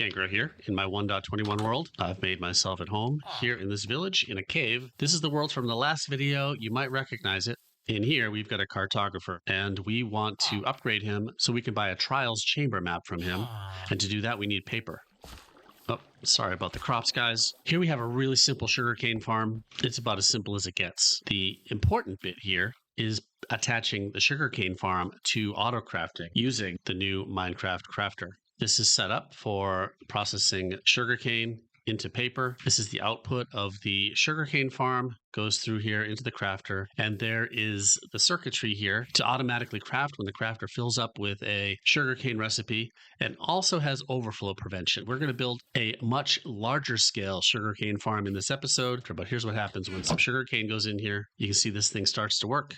Jangro here. In my 1.21 world, I've made myself at home here in this village in a cave. This is the world from the last video. You might recognize it. In here, we've got a cartographer, and we want to upgrade him so we can buy a trials chamber map from him. And to do that, we need paper. Oh, sorry about the crops, guys. Here we have a really simple sugarcane farm. It's about as simple as it gets. The important bit here is attaching the sugarcane farm to auto crafting using the new Minecraft crafter. This is set up for processing sugarcane into paper. This is the output of the sugarcane farm, goes through here into the crafter, and there is the circuitry here to automatically craft when the crafter fills up with a sugarcane recipe, and also has overflow prevention. We're going to build a much larger scale sugarcane farm in this episode, but here's what happens when some sugarcane goes in here. You can see this thing starts to work.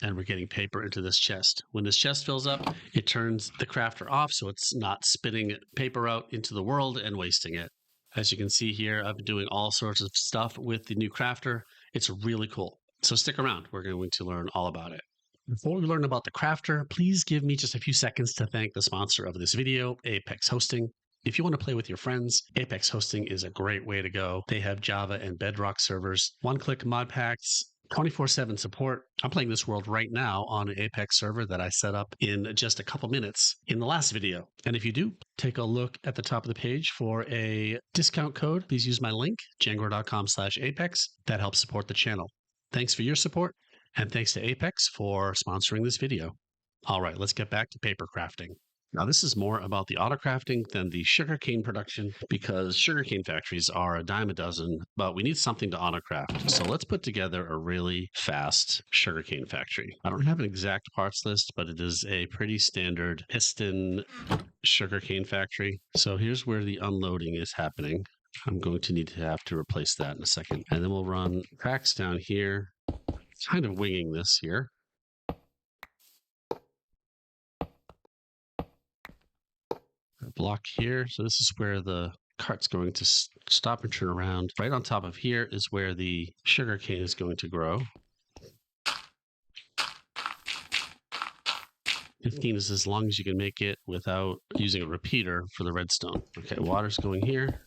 And we're getting paper into this chest. When this chest fills up, it turns the crafter off so it's not spitting paper out into the world and wasting it. As you can see here, I've been doing all sorts of stuff with the new crafter. It's really cool. So stick around. We're going to learn all about it. Before we learn about the crafter, please give me just a few seconds to thank the sponsor of this video, Apex Hosting. If you want to play with your friends, Apex Hosting is a great way to go. They have Java and Bedrock servers, one-click mod packs, 24/7 support. I'm playing this world right now on an Apex server that I set up in just a couple minutes in the last video. And if you do, take a look at the top of the page for a discount code. Please use my link, jangro.com/Apex. That helps support the channel. Thanks for your support, and thanks to Apex for sponsoring this video. All right, let's get back to paper crafting. Now, this is more about the auto crafting than the sugarcane production, because sugarcane factories are a dime a dozen, but we need something to auto craft. So let's put together a really fast sugarcane factory. I don't have an exact parts list, but it is a pretty standard piston sugarcane factory. So here's where the unloading is happening. I'm going to need to have to replace that in a second. And then we'll run tracks down here, kind of winging this here. Block here. So this is where the cart's going to stop and turn around. Right on top of here is where the sugarcane is going to grow. 15 is as long as you can make it without using a repeater for the redstone. Okay, water's going here.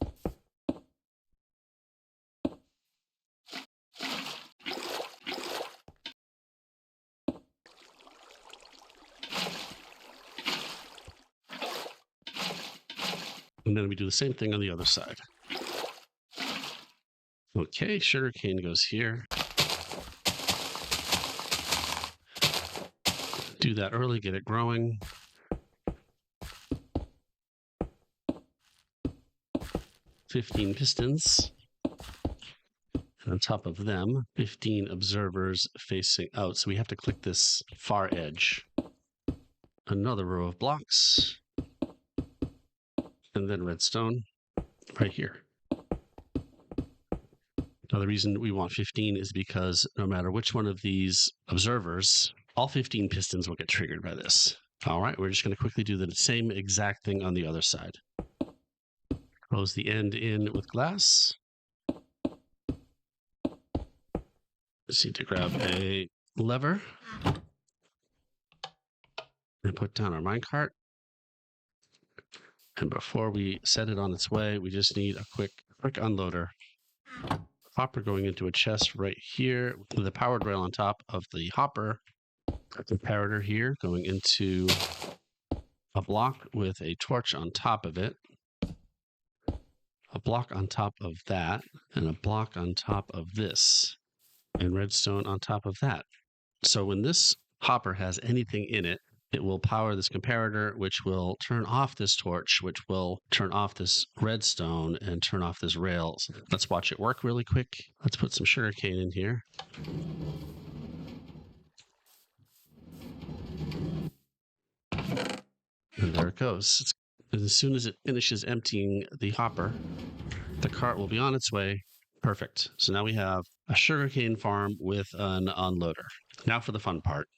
And then we do the same thing on the other side. Okay, sugarcane goes here. Do that early, get it growing. $15 pistons. And on top of them, 15 observers facing out. So we have to click this far edge. Another row of blocks. And then redstone right here. Now, the reason we want 15 is because no matter which one of these observers, all 15 pistons will get triggered by this. All right, we're just going to quickly do the same exact thing on the other side. Close the end in with glass. Just need to grab a lever and put down our minecart. And before we set it on its way, we just need a quick unloader. Hopper going into a chest right here with a powered rail on top of the hopper. A comparator here going into a block with a torch on top of it. A block on top of that, and a block on top of this, and redstone on top of that. So when this hopper has anything in it, it will power this comparator, which will turn off this torch, which will turn off this redstone and turn off this rail. So let's watch it work really quick. Let's put some sugarcane in here. And there it goes. And as soon as it finishes emptying the hopper, the cart will be on its way. Perfect. So now we have a sugarcane farm with an unloader. Now for the fun part.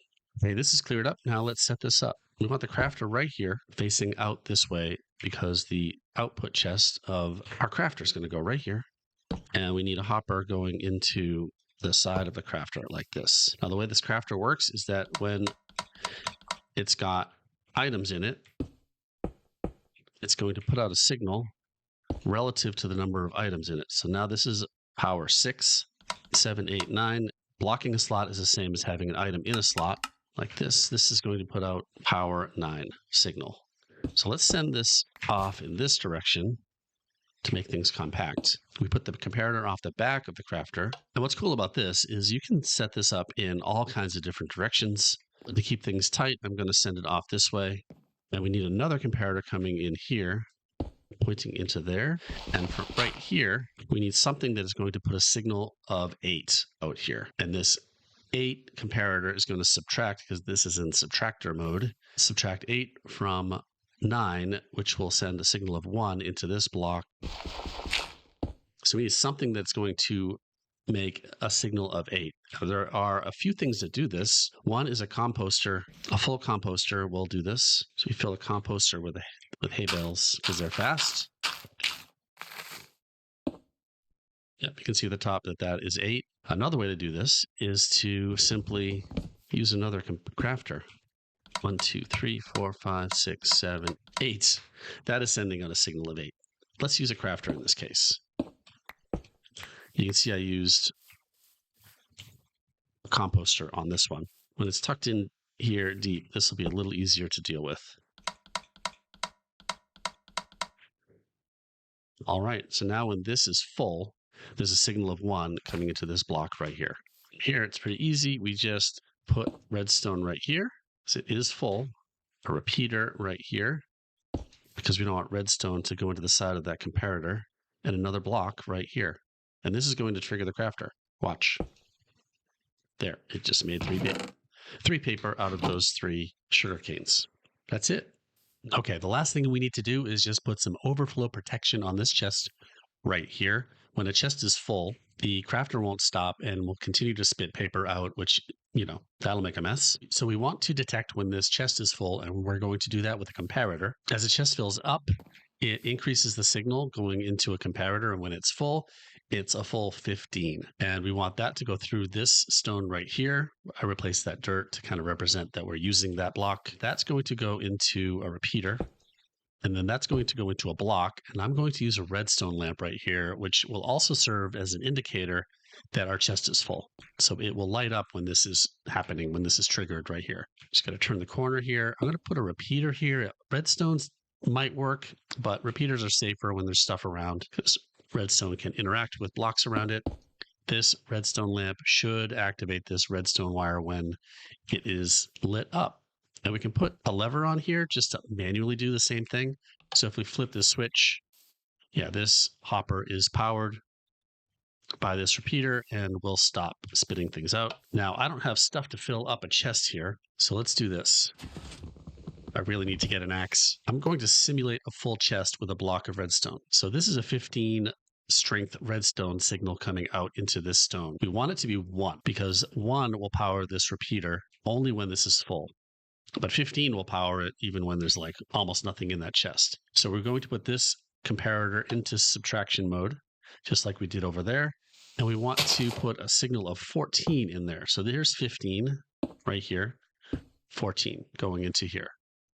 Okay, this is cleared up. Now let's set this up. We want the crafter right here facing out this way because the output chest of our crafter is going to go right here. And we need a hopper going into the side of the crafter like this. Now the way this crafter works is that when it's got items in it, it's going to put out a signal relative to the number of items in it. So now this is power 6, 7, 8, 9. Blocking a slot is the same as having an item in a slot like this. This is going to put out power 9 signal. So let's send this off in this direction to make things compact. We put the comparator off the back of the crafter. And what's cool about this is you can set this up in all kinds of different directions. To keep things tight, I'm going to send it off this way. And we need another comparator coming in here, pointing into there. And from right here, we need something that is going to put a signal of 8 out here. And this 8 comparator is going to subtract, because this is in subtractor mode, subtract 8 from 9, which will send a signal of 1 into this block. So we need something that's going to make a signal of 8. Now, there are a few things that do this. One is a composter. A full composter will do this. So we fill a composter with hay bales because they're fast. Yep, you can see at the top that that is 8. Another way to do this is to simply use another crafter. 1, 2, 3, 4, 5, 6, 7, 8. That is sending out a signal of 8. Let's use a crafter in this case. You can see I used a composter on this one. When it's tucked in here deep, this will be a little easier to deal with. All right, so now when this is full, there's a signal of 1 coming into this block right here. Here, it's pretty easy. We just put redstone right here. So it is full. A repeater right here, because we don't want redstone to go into the side of that comparator, and another block right here. And this is going to trigger the crafter. Watch. There, it just made 3 paper out of those 3 sugar canes. That's it. Okay, the last thing we need to do is just put some overflow protection on this chest right here. When a chest is full, the crafter won't stop and will continue to spit paper out, which, that'll make a mess. So we want to detect when this chest is full, and we're going to do that with a comparator. As the chest fills up, it increases the signal going into a comparator, and when it's full, it's a full 15. And we want that to go through this stone right here. I replaced that dirt to kind of represent that we're using that block. That's going to go into a repeater. And then that's going to go into a block. And I'm going to use a redstone lamp right here, which will also serve as an indicator that our chest is full. So it will light up when this is happening, when this is triggered right here. Just got to turn the corner here. I'm going to put a repeater here. Redstones might work, but repeaters are safer when there's stuff around, because redstone can interact with blocks around it. This redstone lamp should activate this redstone wire when it is lit up. And we can put a lever on here just to manually do the same thing. So if we flip this switch, this hopper is powered by this repeater and will stop spitting things out. Now, I don't have stuff to fill up a chest here, so let's do this. I really need to get an axe. I'm going to simulate a full chest with a block of redstone. So this is a 15 strength redstone signal coming out into this stone. We want it to be 1 because 1 will power this repeater only when this is full. But 15 will power it even when there's like almost nothing in that chest. So we're going to put this comparator into subtraction mode, just like we did over there. And we want to put a signal of 14 in there. So there's 15 right here, 14 going into here.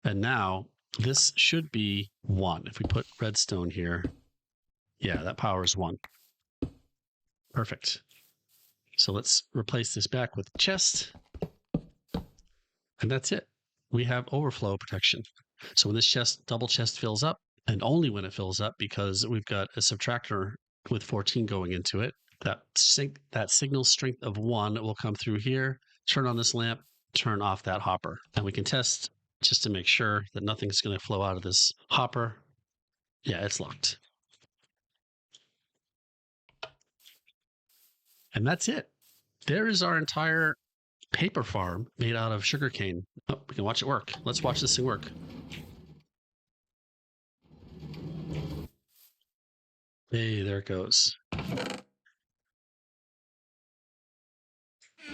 And now this should be 1. If we put redstone here, that powers 1. Perfect. So let's replace this back with chest. And that's it. We have overflow protection. So when this double chest fills up, and only when it fills up, because we've got a subtractor with 14 going into it, that signal strength of 1 will come through here, turn on this lamp, turn off that hopper. And we can test just to make sure that nothing's going to flow out of this hopper. Yeah, it's locked. And that's it. There is our entire paper farm made out of sugarcane. Oh, we can watch it work. Let's watch this thing work. Hey, there it goes.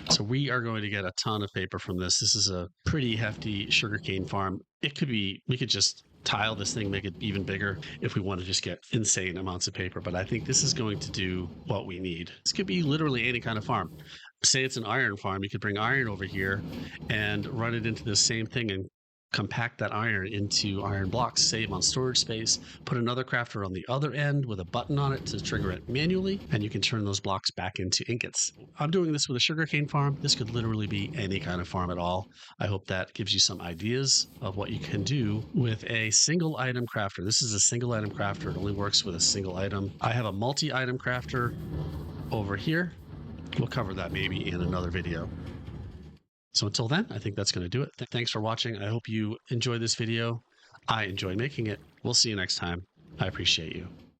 So we are going to get a ton of paper from this. This is a pretty hefty sugarcane farm. We could just tile this thing, make it even bigger if we want to just get insane amounts of paper. But I think this is going to do what we need. This could be literally any kind of farm. Say it's an iron farm, you could bring iron over here and run it into the same thing and compact that iron into iron blocks, save on storage space, put another crafter on the other end with a button on it to trigger it manually, and you can turn those blocks back into ingots. I'm doing this with a sugarcane farm. This could literally be any kind of farm at all. I hope that gives you some ideas of what you can do with a single item crafter. This is a single item crafter. It only works with a single item. I have a multi-item crafter over here. We'll cover that maybe in another video. So until then, I think that's going to do it. Thanks for watching. I hope you enjoyed this video. I enjoyed making it. We'll see you next time. I appreciate you.